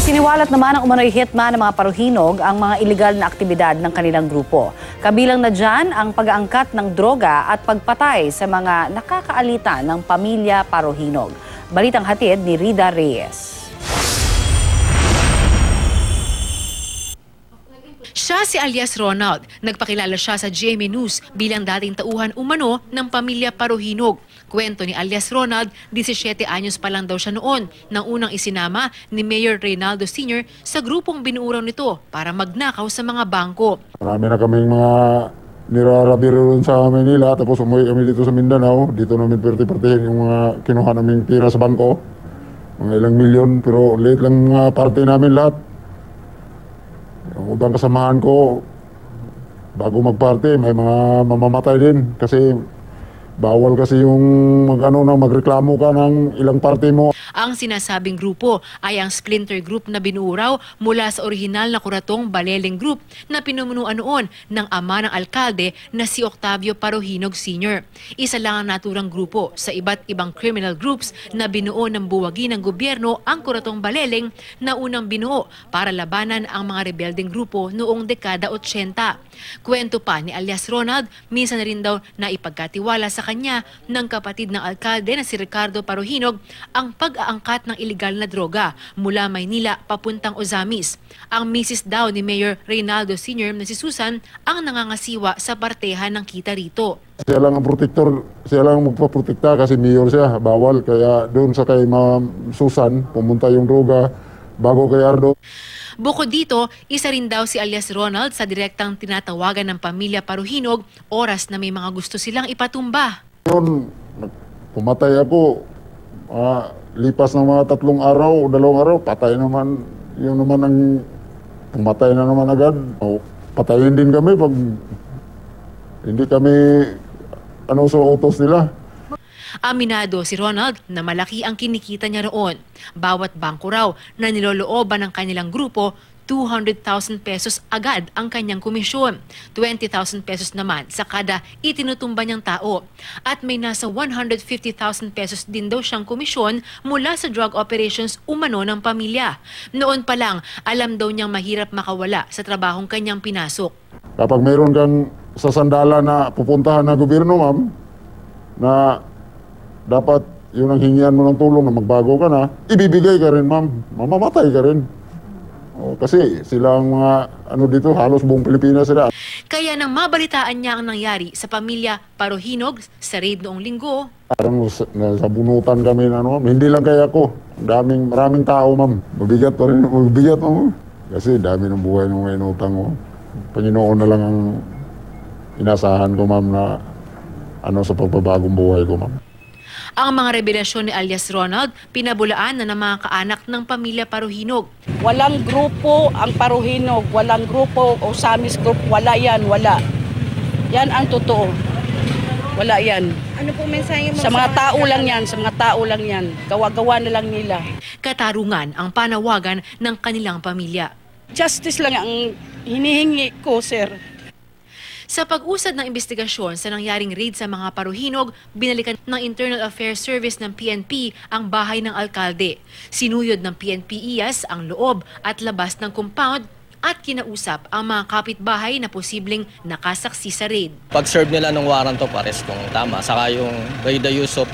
Isiniwalat naman ang umano'y hitman ng mga paruhinog ang mga iligal na aktibidad ng kanilang grupo. Kabilang na dyan ang pag-aangkat ng droga at pagpatay sa mga nakakaalita ng pamilya paruhinog. Balitang hatid ni Rida Reyes. Siya si alias Ronald. Nagpakilala siya sa GMA News bilang dating tauhan umano ng pamilya Paruhinog. Kwento ni alias Ronald, 17 anyos pa lang daw siya noon nang unang isinama ni Mayor Reynaldo Sr. sa grupong binuuraw nito para magnakaw sa mga bangko. Marami na kaming mga nirarabiro sa Manila, tapos umuwi kami dito sa Mindanao. Dito namin perti-partihin yung mga kinuha naming tira sa bangko. Mga ilang milyon, pero late lang mga parte namin lahat. Yung ibang kasamahan ko, bago mag-party, may mga mamamatay din. Kasi bawal kasi yung magreklamo ka ng ilang party mo. Ang sinasabing grupo ay ang splinter group na binuuraw mula sa orihinal na kuratong Baleleng Group na pinumunuan noon ng ama ng alkalde na si Octavio Paruhinog Sr. Isa lang ang naturang grupo sa iba't ibang criminal groups na binuo ng buwagi ng gobyerno ang kuratong Baleleng na unang binuo para labanan ang mga rebeldeng grupo noong dekada 80. Kwento pa ni alias Ronald, minsan na rin daw na ipagkatiwala sa kanya ng kapatid ng alkalde na si Ricardo Paruhinog ang pag-aangkat ng iligal na droga mula Maynila papuntang Ozamis. Ang misis daw ni Mayor Reynaldo Sr. na si Susan ang nangangasiwa sa partehan ng kita rito. Siya lang ang protector, siya lang magpaprotekta kasi mayor siya, bawal. Kaya doon sa kay Ma'am Susan, pumunta yung droga bago kay Ardo. Bukod dito, isa rin daw si alias Ronald sa direktang tinatawagan ng pamilya Paruhinog oras na may mga gusto silang ipatumba. Noon, pumatay ako. Lipas ng mga 3 araw, 2 araw, patay naman. Yung naman ang pumatay na naman agad. Patayin din kami pag hindi kami sa utos nila. Aminado si Ronald na malaki ang kinikita niya roon. Bawat bangko raw na nilolooban ng kanilang grupo, 200,000 pesos agad ang kanyang komisyon. 20,000 pesos naman sa kada itinutumba niyang tao. At may nasa 150,000 pesos din daw siyang komisyon mula sa drug operations umano ng pamilya. Noon pa lang, alam daw niyang mahirap makawala sa trabahong kanyang pinasok. Kapag mayroon kang sasandala na pupuntahan na gobyerno, ma'am, na dapat yung nanghingian mo ng tulong na magbago ka na, ibibigay ka rin, ma'am. Mamamatay ka rin. Kasi sila ang mga dito, halos buong Pilipinas sila. Kaya nang mabalitaan niya ang nangyari sa pamilya Paruhinog sa raid noong linggo, parang sa bunutan kami na hindi lang kaya ako. Maraming tao, ma'am. Mabigat pa rin, mabigat, ma'am. Kasi dami ng buhay ng may inutang ko. Panginoon na lang ang inasahan ko, ma'am, na sa pagbabagong buhay ko, ma'am. Ang mga revelasyon ni alias Ronald, pinabulaan na ng mga kaanak ng pamilya Paruhinog. Walang grupo ang Paruhinog, walang grupo o Samis Group, wala yan, wala. Yan ang totoo. Wala yan. Ano po mensahe mo sa mga tao lang yan, sa mga tao lang yan. Gawa-gawa na lang nila. Katarungan ang panawagan ng kanilang pamilya. Justice lang ang hinihingi ko, sir. Sa pag-usad ng investigasyon sa nangyaring raid sa mga Paruhinog, binalikan ng Internal Affairs Service ng PNP ang bahay ng alkalde. Sinuyod ng PNP IAS ang loob at labas ng compound at kinausap ang mga kapitbahay na posibleng nakasaksi sa raid. Pag-serve nila ng warrant of arrest kung tama, saka yung by the use of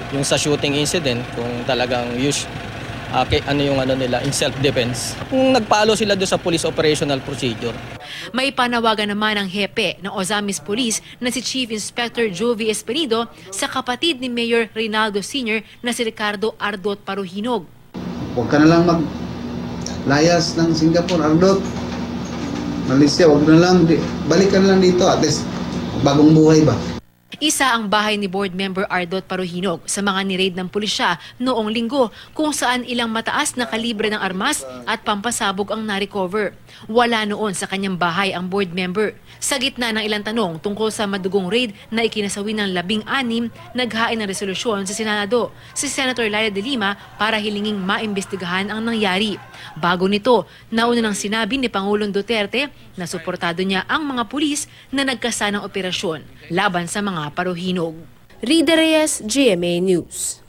yung sa shooting incident, kung talagang nila in self-defense. Kung nagpalo sila doon sa police operational procedure. May panawagan naman ang hepe ng Ozamis Police na si Chief Inspector Jovi Esperido sa kapatid ni Mayor Reynaldo Sr. na si Ricardo Ardot Paruhinog. Huwag ka na lang maglayas ng Singapore, Ardot. Malaysia, huwag na lang. Balik ka na lang dito, at least bagong buhay ba? Isa ang bahay ni board member Ardot Paruhinog sa mga ni-raid ng pulisya noong linggo kung saan ilang mataas na kalibre ng armas at pampasabog ang na-recover. Wala noon sa kanyang bahay ang board member. Sa gitna ng ilang tanong tungkol sa madugong raid na ikinasawi ng 16, naghain ng resolusyon sa Senado si Senator Laila de Lima para hilinging maimbestigahan ang nangyari. Bago nito, nauna nang sinabi ni Pangulong Duterte na suportado niya ang mga pulis na nagkasanang operasyon laban sa mga Paruhinog. Rida Reyes, GMA News.